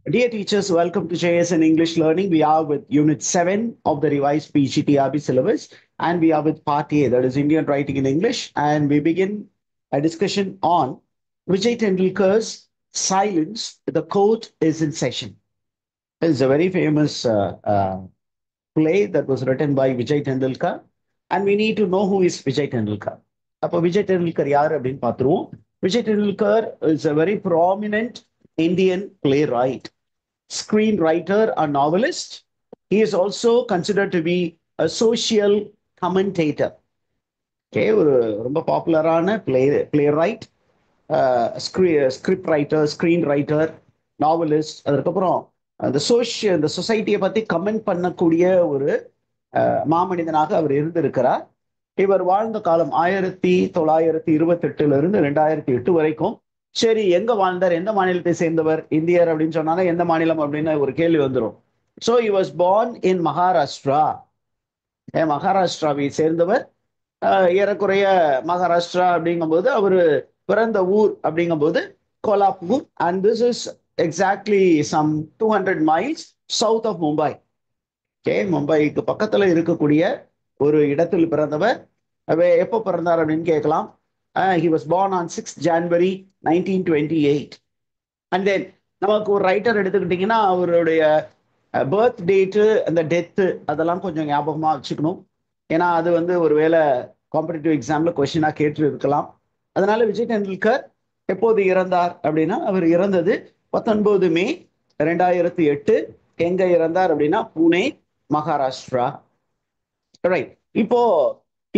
Dear teachers, welcome to JSN English Learning. We are with Unit 7 of the revised PGTRB syllabus, and we are with Part A, that is Indian Writing in English. And we begin a discussion on Vijay Tendulkar's Silence, the Court is in Session. It's a very famous play that was written by Vijay Tendulkar, and we need to know who is Vijay Tendulkar. அப்போ விஜய் டெண்டுல்கர் யார் அப்படின்னு பார்த்துருவோம். Vijay Tendulkar is a very prominent Indian playwright, screenwriter, a novelist. He is also considered to be a social commentator. Okay, ஒரு ரொம்ப பாப்புலரான playwright, script writer, screen writer, novelist. அதுக்கப்புறம் இந்த சொசைட்டியை பத்தி கமெண்ட் பண்ணக்கூடிய ஒரு மாமனிதனாக அவர் இருந்திருக்கிறார். இவர் வாழ்ந்த காலம் 1928 இருந்து 2008 வரைக்கும். சரி, எங்க வாழ்ந்தார், எந்த மாநிலத்தை சேர்ந்தவர், இந்தியர் அப்படின்னு சொன்னாங்க, எந்த மாநிலம் அப்படின்னு ஒரு கேள்வி வந்துடும். So he was born in Maharashtra. மகாராஷ்டிராவை சேர்ந்தவர். ஏறக்குறைய மகாராஷ்டிரா அப்படிங்கும்போது அவர் பிறந்த ஊர் அப்படிங்கும்போது Kolhapur, and this is exactly some 200 miles south of Mumbai. Okay, மும்பைக்கு பக்கத்துல இருக்கக்கூடிய ஒரு இடத்தில் பிறந்தவர். எப்போ பிறந்தார் அப்படின்னு கேட்கலாம். He was born on 6th January 1928. And then நமக்கு ஒரு ரைட்டர் எடுத்துக்கிட்டிங்கன்னா அவருடைய பர்த் டேட்டு, அந்த டெத்து, அதெல்லாம் கொஞ்சம் ஞாபகமாக வச்சுக்கணும். ஏன்னா அது வந்து ஒருவேளை காம்படிட்டிவ் எக்ஸாம்ல கொஸ்டினா கேட்டு இருக்கலாம். அதனால விஜய் டெண்டுல்கர் எப்போது இறந்தார் அப்படின்னா, அவர் இறந்தது 19 மே 2008. எங்க இறந்தார் அப்படின்னா புனே, மகாராஷ்டிரா. ரைட். இப்போ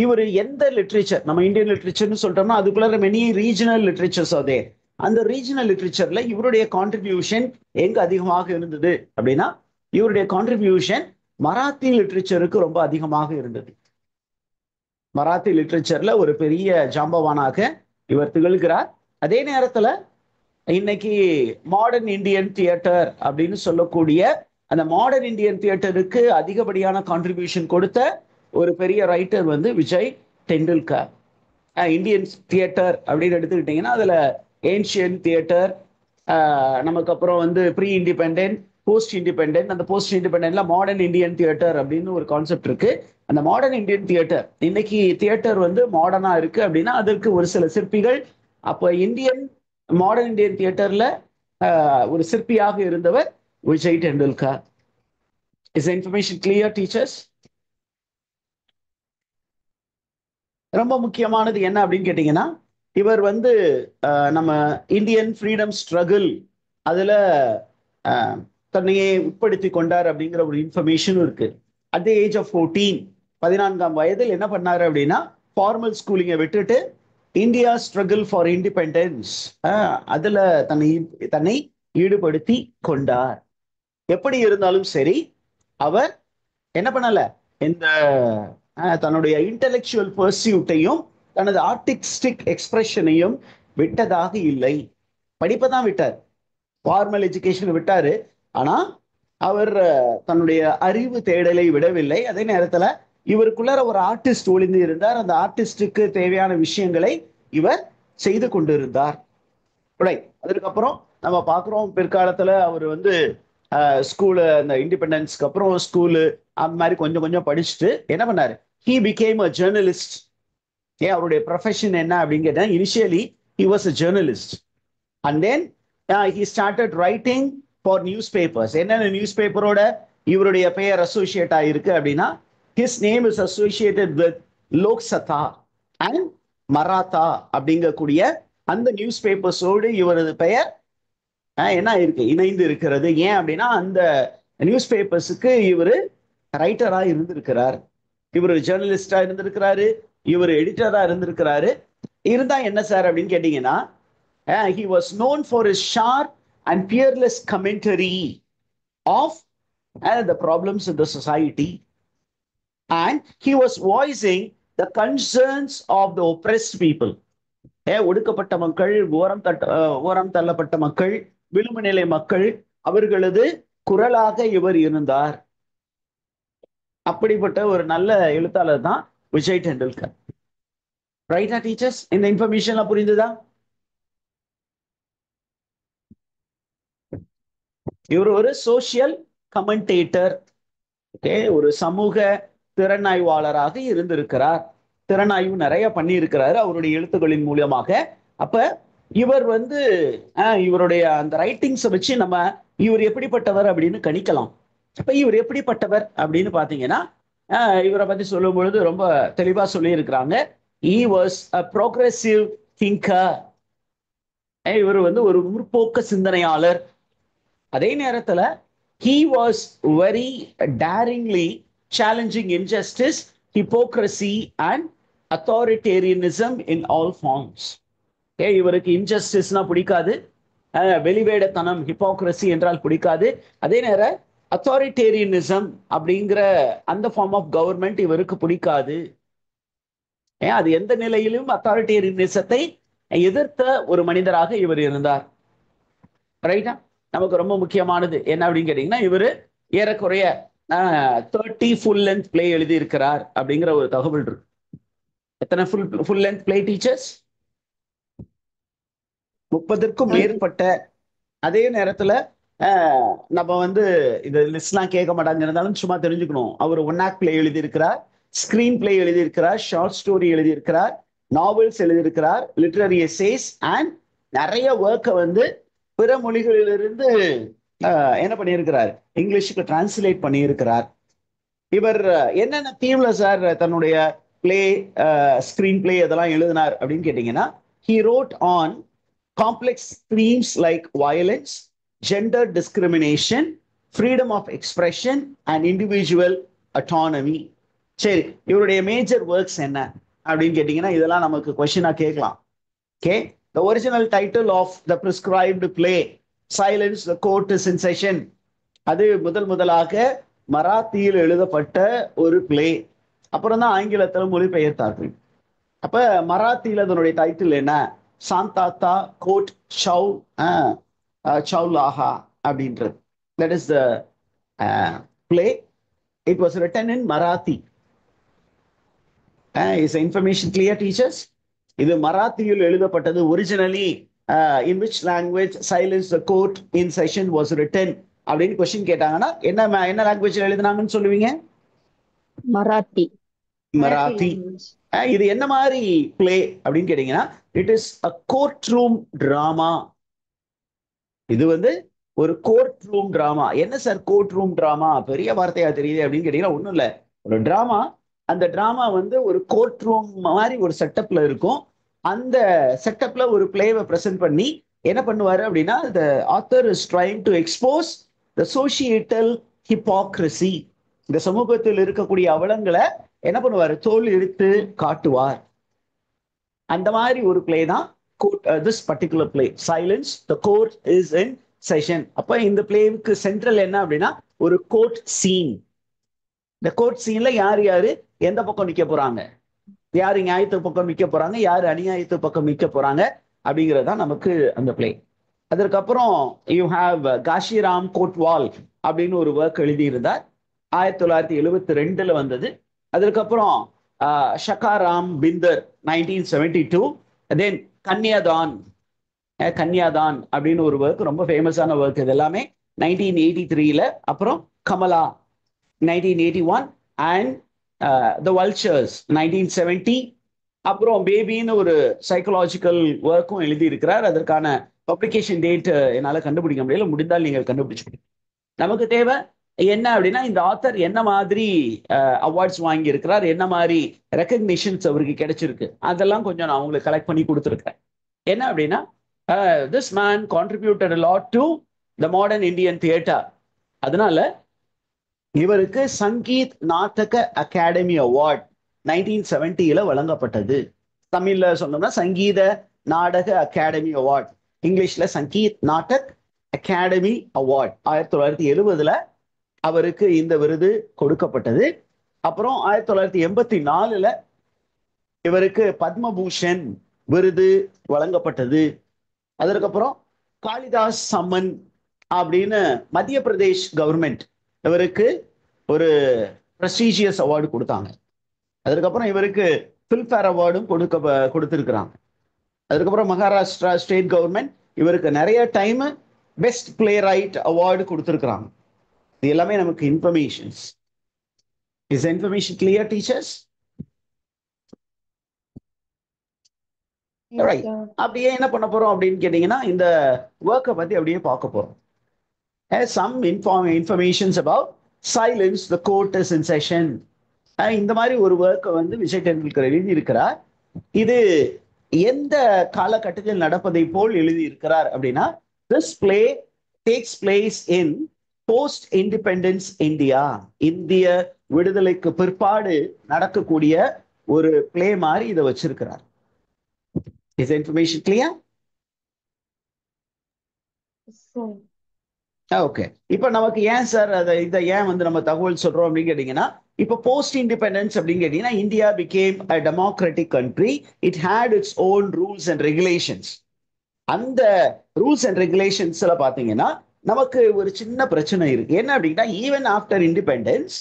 இவர் எந்த லிட்ரேச்சர், நம்ம இந்தியன் லிட்ரேச்சர்னு சொல்லிட்டோம்னா அதுக்குள்ள மெனி ரீஜனல் லிட்ரேச்சர்ஸ் அதே. அந்த ரீஜனல் லிட்ரேச்சர்ல இவருடைய கான்ட்ரிபியூஷன் எங்க அதிகமாக இருந்தது அப்படின்னா, இவருடைய கான்ட்ரிபியூஷன் மராத்தி லிட்ரேச்சருக்கு ரொம்ப அதிகமாக இருந்தது. மராத்தி லிட்ரேச்சர்ல ஒரு பெரிய ஜாம்பவானாக இவர் திகழ்கிறார். அதே நேரத்துல இன்னைக்கு மாடர்ன் இந்தியன் தியேட்டர் அப்படின்னு சொல்லக்கூடிய அந்த மாடர்ன் இந்தியன் தியேட்டருக்கு அதிகப்படியான கான்ட்ரிபியூஷன் கொடுத்த ஒரு பெரிய ரைட்டர் வந்து விஜய் டெண்டுல்கர். இந்தியன் தியேட்டர் அப்படின்னு எடுத்துக்கிட்டீங்கன்னா அதுல ஏன்ஷியன் தியேட்டர், நமக்கு அப்புறம் வந்து ப்ரீ இண்டிபெண்டன்ட், போஸ்ட் இண்டிபெண்டன்ட். அந்த போஸ்ட் இண்டிபெண்டன்ட்ல மாடர்ன் இந்தியன் தியேட்டர் அப்படின்னு ஒரு கான்செப்ட் இருக்கு. அந்த மாடர்ன் இந்தியன் தியேட்டர், இன்னைக்கு தியேட்டர் வந்து மாடர்னா இருக்கு அப்படின்னா அதற்கு ஒரு சில சிற்பிகள். அப்போ இந்தியன் மாடர்ன் இந்தியன் தியேட்டர்ல ஒரு சிற்பியாக இருந்தவர் Vijay Tendulkar. Is information clear teachers? ரொம்ப முக்கியமானது என்ன அப்படின்னு கேட்டீங்கன்னா, இவர் வந்து நம்ம இந்தியன் ஃப்ரீடம் ஸ்ட்ரகிள் அதுல தன்னையே உட்படுத்தி கொண்டார் அப்படிங்கிற ஒரு இன்ஃபர்மேஷனும் இருக்கு. அட் தி ஏஜ் ஆஃப் 14, 14ஆம் வயதில் என்ன பண்ணாரு அப்படின்னா, ஃபார்மல் ஸ்கூலிங்கை விட்டுட்டு இந்தியா ஸ்ட்ரகிள் ஃபார் இண்டிபெண்டன்ஸ் அதுல தன்னை ஈடுபடுத்தி கொண்டார். எப்படி இருந்தாலும் சரி, அவர் என்ன பண்ணல, இந்த தன்னுடைய இன்டெலெக்சுவல் பர்சியூட்டையும் தனது ஆர்டிஸ்டிக் எக்ஸ்பிரஷனையும் விட்டதாக இல்லை. படிப்பை தான் விட்டார், ஃபார்மல் எஜுகேஷன் விட்டாரு. ஆனா அவர் தன்னுடைய அறிவு தேடலை விடவில்லை. அதே நேரத்துல இவருக்குள்ள ஒரு ஆர்டிஸ்ட் ஒளிந்து இருந்தார். அந்த ஆர்டிஸ்டுக்கு தேவையான விஷயங்களை இவர் செய்து கொண்டிருந்தார். அதுக்கப்புறம் நம்ம பார்க்குறோம், பிற்காலத்துல அவர் வந்து ஸ்கூலு, அந்த இண்டிபெண்டன்ஸ்க்கு அப்புறம் ஸ்கூலு அந்த மாதிரி கொஞ்சம் கொஞ்சம் படிச்சுட்டு என்ன பண்ணாரு, he became a journalist. ஏன் அவருடைய ப்ரொஃபஷன் என்ன அப்படின்னு கேட்டா, initially he was a journalist and then he started writing for newspapers. என்னென்ன நியூஸ் பேப்பரோட இவருடைய பெயர் அசோசியேட் ஆயிருக்கு அப்படின்னா, his name is associated with Lok சத்தா and மராத்தா அப்படிங்கக்கூடிய அந்த நியூஸ் பேப்பர்ஸோடு இவரது பெயர் என்ன இருக்கு, இணைந்து இருக்கிறது. ஏன் அப்படின்னா அந்த நியூஸ் பேப்பர்ஸுக்கு இவர் ரைட்டரா இருந்திருக்கிறார், இவர் ஜேர்னலிஸ்டா இருந்திருக்கிறாரு, இவர் எடிட்டரா இருந்திருக்கிறாரு. இருந்தா என்ன சார் அப்படின்னு கேட்டீங்கன்னா, he was known for his sharp and fearless commentary of the problems in the society, and he was voicing the concerns of the oppressed people. ஒடுக்கப்பட்ட மக்கள், ஓரம் தள்ளப்பட்ட மக்கள், விளிம்பு நிலை மக்கள், அவர்களது குரலாக இவர் இருந்தார். அப்படிப்பட்ட ஒரு நல்ல எழுத்தாளர் தான் விஜய் டெண்டுல்கர். ரைட்டா டீச்சர்ஸ்? இந்த இன்ஃபர்மேஷன்லாம் புரிந்துதா? இவர் ஒரு சோசியல் கமெண்டேட்டர், ஓகே, ஒரு சமூக திறனாய்வாளராக இருந்திருக்கிறார். திறனாய்வு நிறைய பண்ணி இருக்கிறாரு அவருடைய எழுத்துக்களின் மூலமாக. அப்ப இவர் வந்து இவருடைய அந்த ரைட்டிங்ஸை வச்சு நம்ம இவர் எப்படிப்பட்டவர் அப்படின்னு கணிக்கலாம். அப்ப இவர் எப்படிப்பட்டவர் அப்படின்னு பாத்தீங்கன்னா, இவரை பத்தி சொல்லும் பொழுது ரொம்ப தெளிவா சொல்லி இருக்கிறாங்க. he was a progressive thinker. இவர் வந்து ஒரு முற்போக்கு சிந்தனையாளர். அதே நேரத்துல he was very daringly challenging injustice, hypocrisy and authoritarianism in all forms. இவருக்கு இன்ஜஸ்டிஸ்னா பிடிக்காது, வெளிவேடத்தனம் ஹிப்போக்ரசி என்றால் பிடிக்காது. அதே நேரம் அத்தாரிட்டேரியனிசம் அப்படிங்கிற அந்த ஃபார்ம் ஆஃப் கவர்மெண்ட் இவருக்கு பிடிக்காது. அது எந்த நிலையிலும் அத்தாரிட்டேரியனிசத்தை எதிர்த்த ஒரு மனிதராக இவர் இருந்தார். ரைட்டா? நமக்கு ரொம்ப முக்கியமானது என்ன அப்படின்னு கேட்டீங்கன்னா, இவர் ஏறக்குறைய 30 ஃபுல் லென்த் பிளே எழுதி இருக்கிறார் அப்படிங்கிற ஒரு தகவல் இருக்கு. எத்தனை ஃபுல் லென்த் பிளே டீச்சர்ஸ்? 30க்கும் மேற்பட்ட. அதே நேரத்துல நம்ம வந்து இந்த லிஸ்ட்லாம் கேட்க மாட்டாங்க, இருந்தாலும் சும்மா தெரிஞ்சுக்கணும். அவர் ஒன் ஆக்ட் பிளே எழுதியிருக்கிறார், ஸ்கிரீன் பிளே எழுதியிருக்கிறார், ஷார்ட் ஸ்டோரி எழுதியிருக்கிறார், நாவல்ஸ் எழுதியிருக்கிறார், லிட்ரரி எஸ்ஸேஸ் அண்ட் நிறைய ஒர்க்கை வந்து பிற மொழிகளிலிருந்து என்ன பண்ணியிருக்கிறார், இங்கிலீஷுக்கு டிரான்ஸ்லேட் பண்ணியிருக்கிறார். இவர் என்னென்ன தீம்ல சார் தன்னுடைய பிளே, ஸ்கிரீன் பிளே இதெல்லாம் எழுதினார் அப்படின்னு கேட்டீங்கன்னா, he wrote on complex themes like violence, gender discrimination, freedom of expression and individual autonomy. சரி, இவருடைய மேஜர் ஒர்க்ஸ் என்ன அப்படின்னு கேட்டீங்கன்னா, இதெல்லாம் நமக்கு கொஸ்டினா கேட்கலாம். Okay, the original title of the prescribed play, Silence, the Court is in Session, அது முதலாக மராத்தியில் எழுதப்பட்ட ஒரு பிளே. அப்புறம் தான் ஆங்கிலத்தில் மொழிபெயர்த்தார்கள். அப்ப மராத்தியில் அதனுடைய டைட்டில் என்ன? சாந்தாத்தா கோட் சௌலாஹா அப்படின்றது. That is the play. It was written in Marathi. Is the information clear, teachers? இது மராத்தியில் எழுதப்பட்டது. Originally in which language Silence, the Court in Session was written அப்படின்னு கொஸ்டின் கேட்டாங்கன்னா என்ன லாங்குவேஜ்ல எழுதினாங்கன்னு சொல்லுவீங்க? மராத்தி. மராத்தி. இது என்ன மாதிரி பிளே அப்படின்னு கேட்டீங்கன்னா, it is a court room drama. இது வந்து ஒரு கோர்ட் ரூம் டிராமா. என்ன சார் கோர்ட் ரூம் டிராமா, பெரிய வார்த்தையா தெரியுது அப்படின்னு கேட்டீங்கன்னா, ஒன்றும் இல்லை, ஒரு டிராமா. அந்த டிராமா வந்து ஒரு கோர்ட் ரூம் மாதிரி ஒரு செட்டப்ல இருக்கும். அந்த செட்டப்ல ஒரு பிளேவை பிரசன்ட் பண்ணி என்ன பண்ணுவாரு அப்படின்னா, the author is trying to expose the societal hypocrisy. இந்த சமூகத்தில் இருக்கக்கூடிய அவலங்களை என்ன பண்ணுவாரு, தோல் எடுத்து காட்டுவார். அந்த மாதிரி ஒரு பிளே தான் this particular play, silence, the court is in session. அப்ப இந்த பிளேவுக்கு சென்ட்ரல் என்ன அப்படின்னா, ஒரு கோர்ட் சீன். இந்த கோர்ட் சீன்ல யார் யாரு எந்த பக்கம் நிக்க போறாங்க, யாரு நியாயத்து பக்கம் நிக்க போறாங்க, யாரு அநியாயத்து பக்கம் நிக்க போறாங்க அப்படிங்கிறது தான் நமக்கு அந்த பிளே. அதற்கப்புறம் யூ ஹாவ் காஷிராம் கோட்வால் அப்படின்னு ஒரு ஒர்க் எழுதியிருந்தார். 1972 வந்தது. அதற்கப்புறம் ஷகாராம் பிந்தர் 1972. தென் கன்யாதான் அப்படின்னு ஒரு ஒர்க், ரொம்ப ஃபேமஸான ஒர்க். இது எல்லாமே 1983. அப்புறம் கமலா 1981 அண்ட் த வல்ச்சர்ஸ் 1970. அப்புறம் பேபின்னு ஒரு சைக்கலாஜிக்கல் ஒர்க்கும் எழுதி இருக்கிறார். அதற்கான பப்ளிகேஷன் டேட் என்னால் கண்டுபிடிக்க முடியல, முடிந்தால் நீங்கள் கண்டுபிடிச்சு. நமக்கு தேவை என்ன அப்படின்னா, இந்த ஆத்தர் என்ன மாதிரி அவார்ட்ஸ் வாங்கி இருக்கிறார், என்ன மாதிரி ரெக்கக்னிஷன்ஸ் அவருக்கு கிடைச்சிருக்கு, அதெல்லாம் கொஞ்சம் நான் உங்களுக்கு கலெக்ட் பண்ணி கொடுத்துருக்கேன். என்ன அப்படின்னா, this man contributed a lot to the modern Indian theatre. அதனால இவருக்கு சங்கீத் நாடக அகாடமி அவார்ட் 1970 வழங்கப்பட்டது. தமிழ்ல சொன்னோம்னா சங்கீத நாடக அகாடமி அவார்ட், இங்கிலீஷ்ல சங்கீத் நாடக் அகாடமி அவார்ட் 1970 அவருக்கு இந்த விருது கொடுக்கப்பட்டது. அப்புறம் 1984 இவருக்கு பத்மபூஷன் விருது வழங்கப்பட்டது. அதற்கப்புறம் காளிதாஸ் சம்மன் அப்படின்னு மத்திய பிரதேஷ் கவர்மெண்ட் இவருக்கு ஒரு பிரஸ்டீஜியஸ் அவார்டு கொடுத்தாங்க. அதுக்கப்புறம் இவருக்கு ஃபில்ம்ஃபேர் அவார்டும் கொடுத்திருக்கிறாங்க. அதுக்கப்புறம் மகாராஷ்டிரா ஸ்டேட் கவர்மெண்ட் இவருக்கு நிறைய time best play right award கொடுத்துருக்குறாங்க. இது எல்லாமே நமக்கு informations. Is information clear teachers? Right. அப்படியே என்ன பண்ண போறோம் அப்படின்னு கேட்டீங்கன்னா இந்த ஒர்க்கை பத்தி அப்படியே பார்க்க போறோம். Some informations about silence the court is in session. இந்த மாதிரி ஒரு ஒர்க்கை வந்து விஜய் டெண்டுல்கர் எழுதி இருக்கிறார். இது எந்த காலகட்டத்தில் நடப்பதை போல் எழுதி இருக்கிறார் அப்படின்னா, this play takes place in post independence India. இந்திய விடுதலைக்கு பிற்பாடு நடக்கக்கூடிய ஒரு பிளே மாதிரி இதை வச்சிருக்கிறார். Is the information clear? Okay. இப்ப நமக்கு ஏன் சார் இதை ஏன் வந்து நம்ம தகவல் சொல்றோம் அப்படின்னு கேட்டீங்கன்னா, இப்ப போஸ்ட் இண்டிபெண்டன்ஸ் அப்படின்னு கேட்டீங்கன்னா, India became a democratic country. It had its own rules and regulations. அந்த ரூல்ஸ் அண்ட் ரெகுலேஷன்ஸ்ல பாத்தீங்கன்னா நமக்கு ஒரு சின்ன பிரச்சனை இருக்கு. என்ன அப்படின்னா, ஈவன் ஆஃப்டர் இண்டிபெண்டன்ஸ்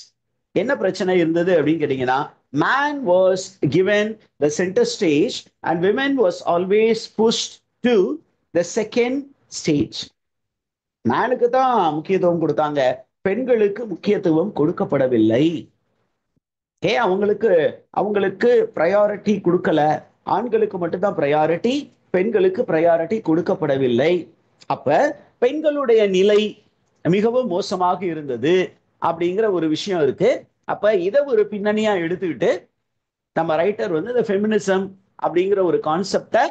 என்ன பிரச்சனை இருந்தது அப்படின்னு கேட்டீங்கன்னா, man was given the centre stage and women was always pushed to the second stage. மேனுக்கு தான் முக்கியத்துவம் கொடுத்தாங்க, பெண்களுக்கு முக்கியத்துவம் கொடுக்கப்படவில்லை. அவங்களுக்கு ப்ரையாரிட்டி கொடுக்கல. ஆண்களுக்கு மட்டும்தான் ப்ரையாரிட்டி, பெண்களுக்கு ப்ரையாரிட்டி கொடுக்கப்படவில்லை. அப்ப பெண்களுடைய நிலை மிகவும் மோசமாக இருந்தது அப்படிங்கிற ஒரு விஷயம் இருக்கு. அப்ப இதை ஒரு பின்னணியா எடுத்துக்கிட்டு நம்ம ரைட்டர் வந்து இந்த ஃபெமினிசம் அப்படிங்கிற ஒரு கான்செப்டை,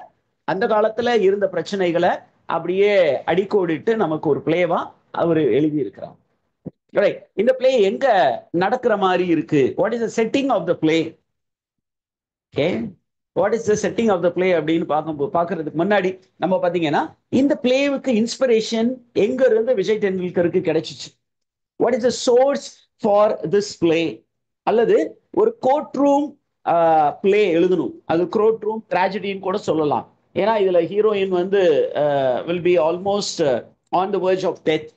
அந்த காலத்துல இருந்த பிரச்சனைகளை அப்படியே அடிக்கோடிட்டு நமக்கு ஒரு பிளேவா அவர் எழுதி இருக்கிறார். இந்த பிளே எங்க நடக்கிற மாதிரி இருக்கு? What is the setting of the play? Okay, what is the setting of the play அப்படின்னு பார்க்கறதுக்கு முன்னாடி நம்ம பாத்தீங்கன்னா, இந்த பிளேவுக்கு இன்ஸ்பிரேஷன் எங்க இருந்து விஜய் டெண்டுல்கருக்கு கிடைச்சிச்சு? What is the source for this play? அல்லது ஒரு கோர்ட் ரூம் பிளே எழுதணும், அது கோர்ட் ரூம் ட்ராஜடின்னு கூட சொல்லலாம். ஏன்னா இதுல ஹீரோயின் வந்து will be almost on the verge of death.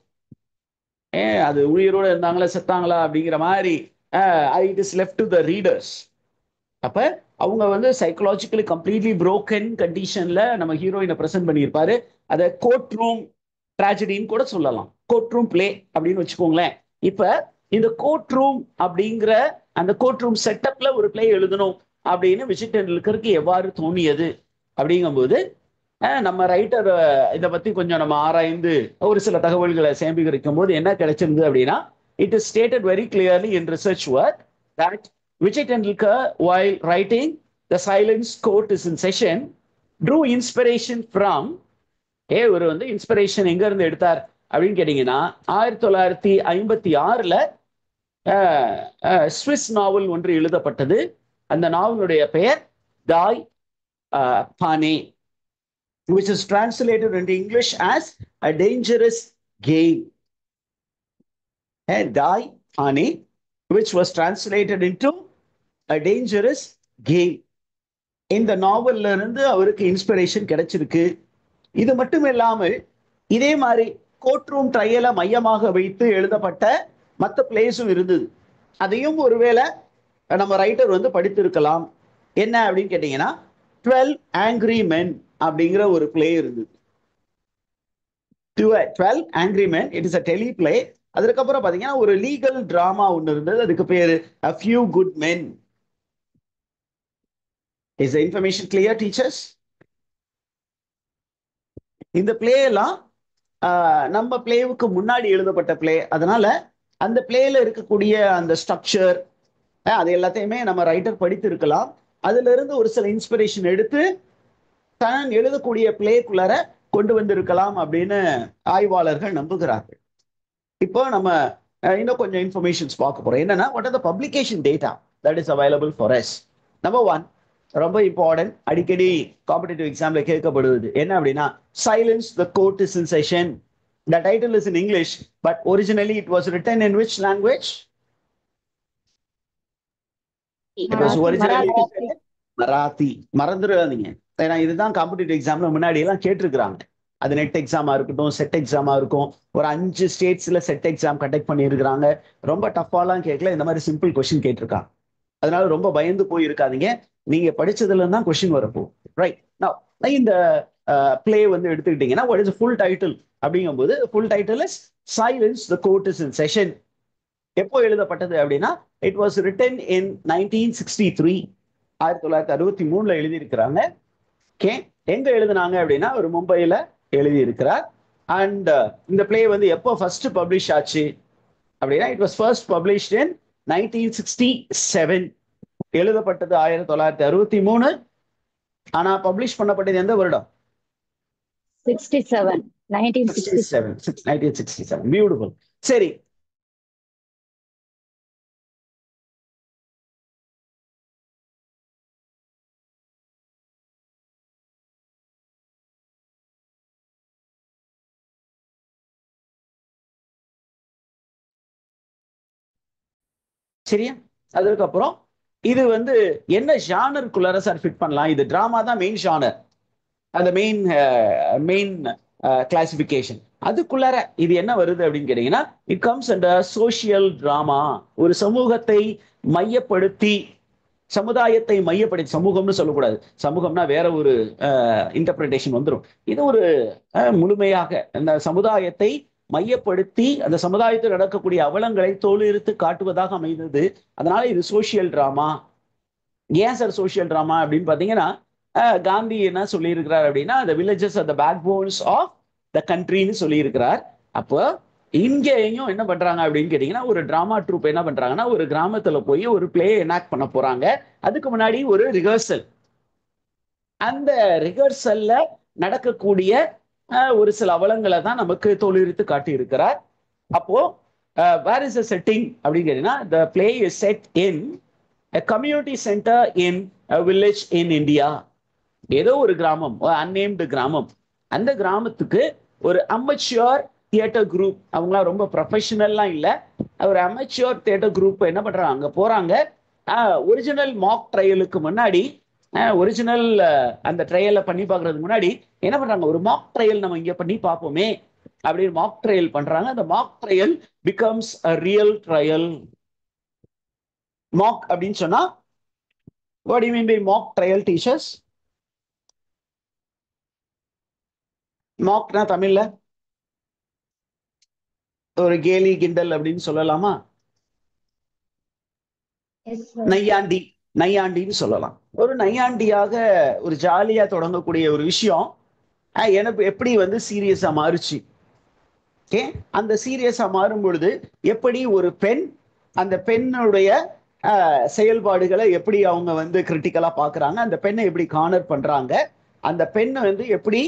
அது உயிரோட இருந்தாங்களா செத்தாங்களா அப்படிங்கிற மாதிரி it is left to the readers. அப்ப அவங்க வந்து சைக்கலாஜிக்கலி கம்ப்ளீட்லி புரோக்கன் கண்டிஷன்ல நம்ம ஹீரோயினை பிரசன்ட் பண்ணியிருப்பாரு. அதை கோர்ட் ரூம் ட்ராஜடின்னு கூட சொல்லலாம், கோர்ட் ரூம் பிளே அப்படின்னு வச்சுக்கோங்களேன். இப்ப இந்த கோர்ட் ரூம் அப்படிங்கிற அந்த கோர்ட் ரூம் செட்டப்ல ஒரு பிளே எழுதணும் அப்படின்னு விஜய் டெண்டுல்கருக்கு எவ்வாறு தோணியது அப்படிங்கும்போது, நம்ம ரைட்டர் இதை பத்தி கொஞ்சம் நம்ம ஆராய்ந்து ஒரு சில தகவல்களை சேகரிக்கும் போது என்ன கிடைச்சிருந்தது அப்படின்னா, it is stated very clearly in research work that Vijay Tendulkar, while writing The Silence Court is in Session, drew inspiration from ஒரு வந்து இன்ஸ்பிரேஷன் எங்க இருந்து எடுத்தார் அப்படின்னு கேட்டீங்கன்னா, 1956ல ஸ்விஸ் நாவல் ஒன்று எழுதப்பட்டது. அந்த நாவலுடைய பெயர் தாய் பானே, which is translated into English as A Dangerous Game. தாய் பானே, which was translated into A Dangerous Game. இந்த நாவல்ல இருந்து அவருக்கு இன்ஸ்பிரேஷன் கிடைச்சிருக்கு. இது மட்டும் இல்லாமல் இதே மாதிரி கோர்ட் ரூம் ட்ரையலை மையமாக வைத்து எழுதப்பட்ட மற்ற பிளேஸும் இருந்தது. அதையும் ஒருவேளை நம்ம ரைட்டர் வந்து படித்திருக்கலாம். என்ன அப்படின்னு கேட்டீங்கன்னா, 12 Angry Men அப்படிங்கிற ஒரு பிளே இருந்தது. 12 Angry Men, it is a tele play. அதுக்கப்புறம் பாத்தீங்கன்னா ஒரு லீகல் டிராமா ஒன்று இருந்தது, அதுக்கு பேரு A Few Good Men. Is the information clear, teachers? இந்த பிளே எல்லாம் நம்ம பிளேவுக்கு முன்னாடி எழுதப்பட்ட பிளே. அதனால அந்த பிளேல இருக்கக்கூடிய அந்த ஸ்ட்ரக்சர் அது எல்லாத்தையுமே நம்ம ரைட்டர் படித்து இருக்கலாம். அதுல இருந்து ஒரு சில இன்ஸ்பிரேஷன் எடுத்து தான் எழுதக்கூடிய பிளேக்குள்ளார கொண்டு வந்திருக்கலாம் அப்படின்னு ஆய்வாளர்கள் நம்புகிறார்கள். இப்போ நம்ம இன்னும் கொஞ்சம் இன்ஃபர்மேஷன்ஸ் பார்க்க போறோம். என்னன்னா, what are the publication data that is available for us? Number 1, ரொம்ப இம்பார்ட்டன்ட், அடிக்கடி காம்படிட்டிவ் எக்ஸாம்ல கேட்கப்படுவது என்ன அப்படின்னா, silence the court is in session. The title is in English, but originally it was written in which language? It was originally Marathi. மறந்துடாதீங்க, ஏன்னா இதுதான் competitive எக்ஸாம்ல முன்னாடி எல்லாம் கேட்டிருக்கிறாங்க. அது நெட் எக்ஸாமா இருக்கட்டும், செட் எக்ஸாமா இருக்கும். ஒரு 5 ஸ்டேட்ஸ்ல செட் எக்ஸாம் கண்டக்ட் பண்ணியிருக்கிறாங்க. ரொம்ப டஃபாலாம் கேட்கல, இந்த மாதிரி சிம்பிள் கொஸ்டின் கேட்டிருக்காங்க. அதனால ரொம்ப பயந்து போய் இருக்காதீங்க, நீங்க படிச்சதுல தான் கொஸ்டின் வரப்போ. ரைட், இந்த பிளே வந்து எடுத்துக்கிட்டீங்கன்னா, what is the full title அப்படிங்கும்போது full title is silence the court is in session. எப்போ எழுதப்பட்டது அப்படின்னா இட் வாஸ் ரிட்டன் இன் 1963, 1963 எழுதியிருக்கிறாங்க. ஓகே, எங்க எழுதினாங்க அப்படின்னா ஒரு மும்பையில எழுதி இருக்கிறார். அண்ட் இந்த பிளே வந்து எப்போ ஃபர்ஸ்ட் பப்ளிஷ் ஆச்சு அப்படின்னா இட் வாஸ் ஃபர்ஸ்ட் பப்ளிஷ்ட் இன் 1967. எழுதப்பட்டது 1963. ஆனா பப்ளிஷ் பண்ணப்பட்டது எந்த வருடம்? 67 1967. 1967. பியூட்டிஃபுல். சரி, சரியா? அதுக்கப்புறம் இது வந்து என்ன ஜானருக்குள்ளார சார் ஃபிட் பண்ணலாம்? இது டிராமா தான் மெயின் ஜானர், அந்த மெயின் கிளாசிபிகேஷன். அதுக்குள்ளார இது என்ன வருது அப்படின்னு கேட்டீங்கன்னா it comes under social drama. ஒரு சமூகத்தை மையப்படுத்தி, சமுதாயத்தை மையப்படுத்தி, சமூகம்னு சொல்லக்கூடாது, சமூகம்னா வேற ஒரு இன்டர்பிரிட்டேஷன் வந்துடும். இது ஒரு முழுமையாக அந்த சமுதாயத்தை மையப்படுத்தி அந்த சமுதாயத்தில் நடக்கக்கூடிய அவலங்களை தோலுரித்து காட்டுவதாக அமைந்தது. அதனால இது சோசியல் டிராமா. ஏன் சார் சோசியல் டிராமா அப்படின்னு பாத்தீங்கன்னா காந்தி என்ன சொல்லியிருக்கிறார் அப்படின்னா the villages are the backbones of the countryன்னு சொல்லியிருக்கிறார். அப்போ இங்கேயும் என்ன பண்றாங்க அப்படின்னு கேட்டீங்கன்னா ஒரு டிராமா ட்ரூப் என்ன பண்றாங்கன்னா ஒரு கிராமத்துல போய் ஒரு பிளே எனாக்ட் பண்ண போறாங்க. அதுக்கு முன்னாடி ஒரு ரிஹர்சல், அந்த ரிஹர்சல்ல நடக்கக்கூடிய ஒரு சில அவலங்களை தான் நமக்கு தோலுரித்து காட்டி இருக்கிறார். அப்போ வேர் இஸ் த செட்டிங் அப்படின்னு கேட்டீங்கன்னா the play is set in a community center in a village in India. ஏதோ ஒரு கிராமம், அன்நேம்டு கிராமம். அந்த கிராமத்துக்கு ஒரு அமெச்சூர் தியேட்டர் குரூப், அவங்களாம் ரொம்ப ப்ரொஃபஷனல்லாம் இல்லை, ஒரு அமெச்சூர் தியேட்டர் குரூப் என்ன பண்றாங்க, அங்க போறாங்க. ஒரிஜினல் மாக் ட்ரையலுக்கு முன்னாடி, ஒரிஜினல் அந்த ட்ரையலை பண்ணி பார்க்கறதுக்கு முன்னாடி என்ன பண்றாங்க, ஒரு மாக் ட்ரையல் நம்ம இங்க பண்ணி பார்ப்போமே அப்படின்னு மாக் ட்ரையல் பண்றாங்க. அந்த mock trial becomes a real trial. Mock அப்படின்னு சொன்னா what do you mean by mock trial teachers? மாக்னா தமிழ்ல ஒரு கேலி கிண்டல் அப்படின்னு சொல்லலாமா? நையாண்டி, நையாண்டின்னு சொல்லலாம். ஒரு நையாண்டியாக ஒரு ஜாலியா தொடங்கக்கூடிய ஒரு விஷயம் எனக்கு எப்படி வந்து சீரியஸா மாறுச்சு. ஓகே, அந்த சீரியஸா மாறும் பொழுது எப்படி ஒரு பெண், அந்த பெண்ணுடைய செயல்பாடுகளை எப்படி அவங்க வந்து கிரிட்டிக்கலா பாக்குறாங்க, அந்த பெண்ணை எப்படி கார்னர் பண்றாங்க, அந்த பெண் வந்து எப்படி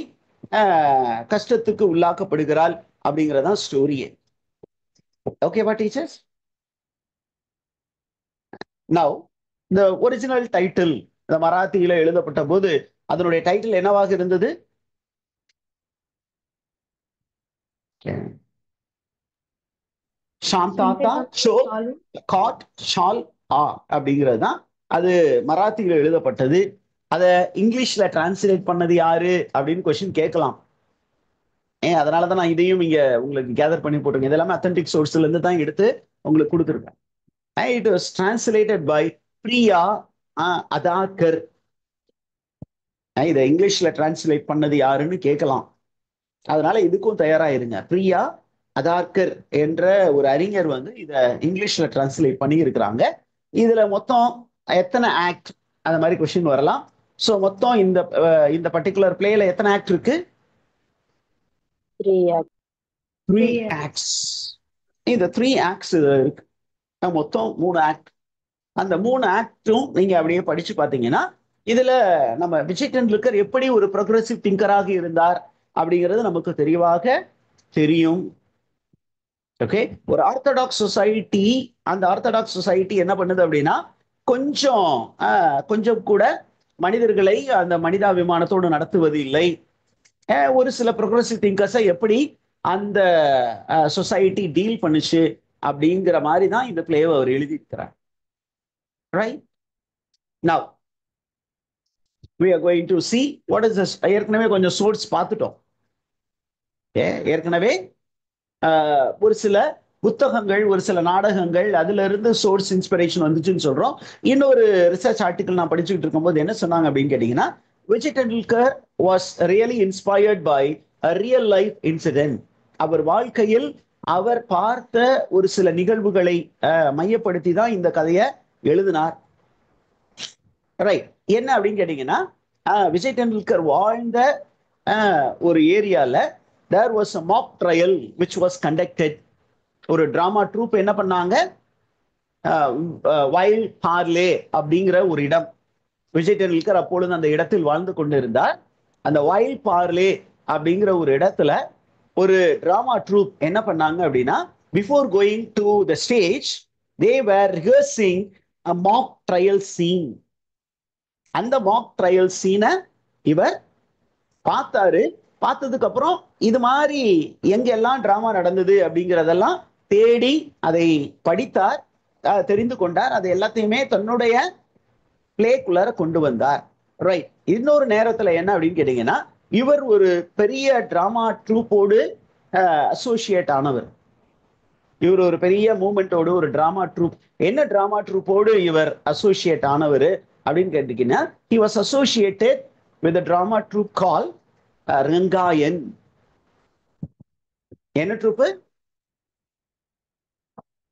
கஷ்டத்துக்கு உள்ளாக்கப்படுகிறாள் அப்படிங்கறதான் ஸ்டோரியே. ஓகேவா டீச்சர்ஸ்? நவ் இந்த ஒரிஜினல் டைட்டில் இந்த மராத்தியில எழுதப்பட்ட போது அதனுடைய டைட்டில் என்னவாக இருந்தது? சாந்தாதா சோ காட் ஷால் ஆ அப்படிங்கிறது தான் அது மராத்தியில எழுதப்பட்டது. அதை இங்கிலீஷ்ல டிரான்ஸ்லேட் பண்ணது யாரு அப்படின்னு கொஸ்டின் கேட்கலாம். அதனாலதான் நான் இதையும் இங்க உங்களுக்கு கேதர் பண்ணி போட்டிருக்கேன். இதெல்லாமே அத்தன்டிக் சோர்ஸ்ல இருந்து தான் எடுத்து உங்களுக்கு கொடுத்துருக்கேன். It was translated by Priya Adarkar. இதை இங்கிலீஷ்ல டிரான்ஸ்லேட் பண்ணது யாருன்னு கேட்கலாம். அதனால இதுக்கும் தயாரா இருங்க. பிரியா அதார்கர் என்ற ஒரு அறிஞர் வந்து இதை இங்கிலீஷ்ல டிரான்ஸ்லேட் பண்ணி இருக்கிறாங்க. இதுல மொத்தம் எத்தனை ஆக்ட் அந்த மாதிரி கொஸ்டின் வரலாம். ஸோ மொத்தம் இந்த பர்டிகுலர் பிளேல எத்தனை ஆக்ட் இருக்கு? 3 acts. இந்த 3 acts இருக்கு. மொத்தம் 3 ஆக்ட். அந்த 3 ஆக்டும் நீங்க அப்படியே படிச்சு பார்த்தீங்கன்னா இதுல நம்ம விஜய் டெண்டுல்கர் எப்படி ஒரு ப்ரோக்ரெசிவ் திங்கராக இருந்தார் அப்படிங்கிறது நமக்கு தெளிவாக தெரியும். ஓகே, ஒரு ஆர்த்தடாக்ஸ் சொசைட்டி, அந்த ஆர்த்தடாக்ஸ் சொசைட்டி என்ன பண்ணுது அப்படின்னா கொஞ்சம் கூட மனிதர்களை அந்த மனிதாபிமானத்தோடு நடத்துவது இல்லை. ஒரு சில ப்ரோக்ரெசிவ் திங்கர்ஸை எப்படி அந்த சொசைட்டி டீல் பண்ணுச்சு அப்படிங்கிற மாதிரி தான் இந்த பிளேவை அவர் எழுதியிருக்கிறார். Right, now we are going to see what is this. ஏற்கனவே கொஞ்சம் சோர்ஸ் பார்த்துட்டோம். ஏற்கனவே ஒரு சில புத்தகங்கள், ஒரு சில நாடகங்கள், அதுல இருந்து சோர்ஸ் இன்ஸ்பிரேஷன் வந்துச்சுன்னு சொல்றோம். இன்னொரு ரிசர்ச் ஆர்டிகல் நான் படிச்சுக்கிட்டு இருக்கும்போது என்ன சொன்னாங்க அப்படின்னு கேட்டீங்கன்னா Vijay Tendulkar was really inspired by real life incident. அவர் வாழ்க்கையில் அவர் பார்த்த ஒரு சில நிகழ்வுகளை மையப்படுத்தி தான் இந்த கதையை எழுதினார். ரைட். என்ன அப்படின்னு கேட்டீங்கன்னா, விஜய் டெண்டுல்கர் வாழ்ந்த ஒரு ஏரியால there was a mock trial which was conducted. ஒரு டிராமா ட்ரூப் என்ன பண்ணாங்க, வைல்ட் பார்லே அப்படிங்கிற ஒரு இடம், விஜய் டெண்டுல்கர் அப்பொழுது அந்த இடத்தில் வாழ்ந்து கொண்டிருந்தார். அந்த வைல்ட் பார்லே அப்படிங்கிற ஒரு இடத்துல ஒரு டிராமா ட்ரூப் என்ன பண்ணாங்க அப்படின்னா, before going to the stage they were rehearsing a mock trial scene. அந்த மாக் ட்ரையல் சீனை இவர் பார்த்தாரு. பார்த்ததுக்கு அப்புறம் இது மாதிரி எங்கெல்லாம் டிராமா நடந்தது அப்படிங்கிறதெல்லாம் தேடி அதை படித்தார், தெரிந்து கொண்டார். அது எல்லாத்தையுமே தன்னுடைய பிளேக்குள்ளார கொண்டு வந்தார். ரைட். இன்னொரு நேரத்துல என்ன அப்படின்னு கேட்டீங்கன்னா, இவர் ஒரு பெரிய டிராமா ட்ரூப்போடு அசோசியேட் ஆனவர். இவர் ஒரு பெரிய மூமெண்டோடு, ஒரு டிராமா ட்ரூப், என்ன டிராமா ட்ரூப்போடு இவர் அசோசியேட் ஆனவர் அப்படின்னு கேட்டீங்கன்னா, he was associated with a drama troupe called ரங்காயன். என்ன ட்ரூப்?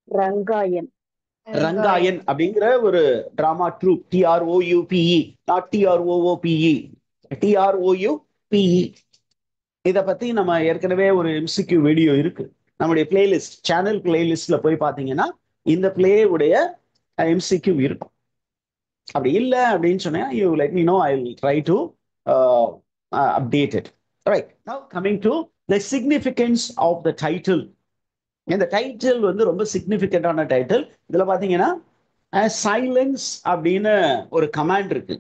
ரங்காயன். ரங்காயன் அப்படிங்கிற ஒரு drama troupe. TROUPE, not TROOPE, TROUPE. இத பத்தி நம்ம ஏற்கனவே ஒரு MCQ வீடியோ இருக்கு நம்முடைய பிளேலிஸ்ட், சேனல் பிளேலிஸ்ட்ல போய் பாத்தீங்கன்னா இந்த பிளே உடைய MCQ இருக்கும். அப்படி இல்லை அப்படின்னு சொன்னா you let me know, I will try to update it. Right. Now coming to the significance of the title. இந்த டைட்டில் வந்து ரொம்ப சிக்னிஃபிகண்டான டைட்டில். இதுல பாத்தீங்கன்னா சைலன்ஸ் அப்படின்னு ஒரு கமாண்ட் இருக்கு.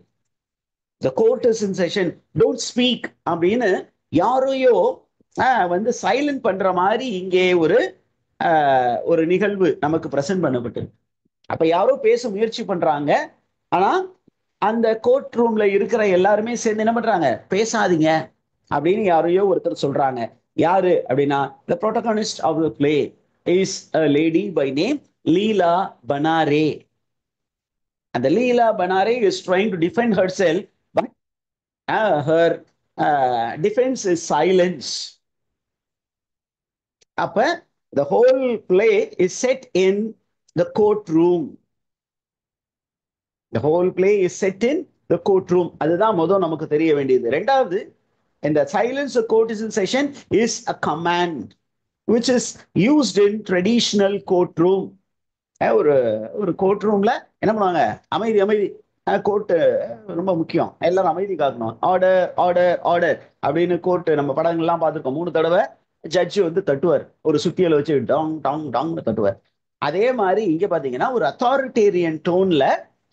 The court is in session, don't speak அப்படின்னு யாரையோ வந்து சைலண்ட் பண்ற மாதிரி இங்கே ஒரு நிகழ்வு நமக்கு பிரசன்ட் பண்ணப்பட்டு, அப்ப யாரோ பேச முயற்சி பண்றாங்க. ஆனா அந்த கோர்ட் ரூம்ல இருக்கிற எல்லாருமே சேர்ந்து என்ன பண்றாங்க, பேசாதீங்க அப்படின்னு யாரையோ ஒருத்தர் சொல்றாங்க. யாரு அப்படின்னா, the protagonist of the play is a lady by name Leela Banare. And the Leela Banare is trying to defend herself, but her defense is silence. அப்ப the whole play is set in the courtroom. The whole play is set in the courtroom. அதுதான் முதல் நமக்கு தெரிய வேண்டியது. ரெண்டாவது, in the silence the court is in session is a command which is used in traditional courtroom. ஒரு court ரூம்ல என்ன பண்ணுவாங்க, அமைதி அமைதி, கோர்ட் ரொம்ப முக்கியம், எல்லாரும் அமைதி காக்கணும், ஆர்டர் ஆர்டர் ஆர்டர் அப்படின்னு கோர்ட் நம்ம படங்கள்லாம் பார்த்துருக்கோம். 3 தடவை ஜட்ஜு வந்து தட்டுவார், ஒரு சுத்தியலை வச்சு டாங் டாங் டாங்னு தட்டுவார். அதே மாதிரி இங்க பாத்தீங்கன்னா ஒரு அத்தாரிட்டேரியன் டோன்ல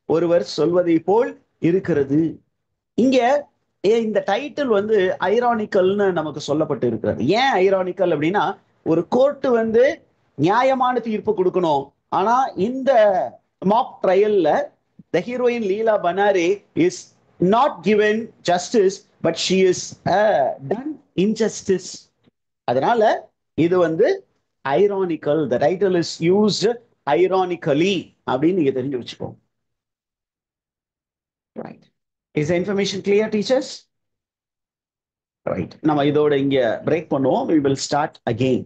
ஒருவர் சொல்வதை போல் இருக்கிறது. இங்க இந்த டைட்டில் வந்து ஐரானிக்கல்னு நமக்கு சொல்லப்பட்டு இருக்கிறது. ஏன் ஐரானிக்கல் அப்படின்னா, ஒரு கோர்ட் வந்து நியாயமான தீர்ப்பு கொடுக்கணும். ஆனா இந்த Mach ட்ரையல்ல the heroine Leela Banare is not given justice, but she is done injustice. அதனால இது வந்து ironical. the title is used ironically அப்படின்னு நீங்க தெரிஞ்சு வச்சுக்கோங்க. Right. Is the information clear, teachers? Right. நம்ம இதோட இங்க பிரேக் பண்ணுவோம். We will start again.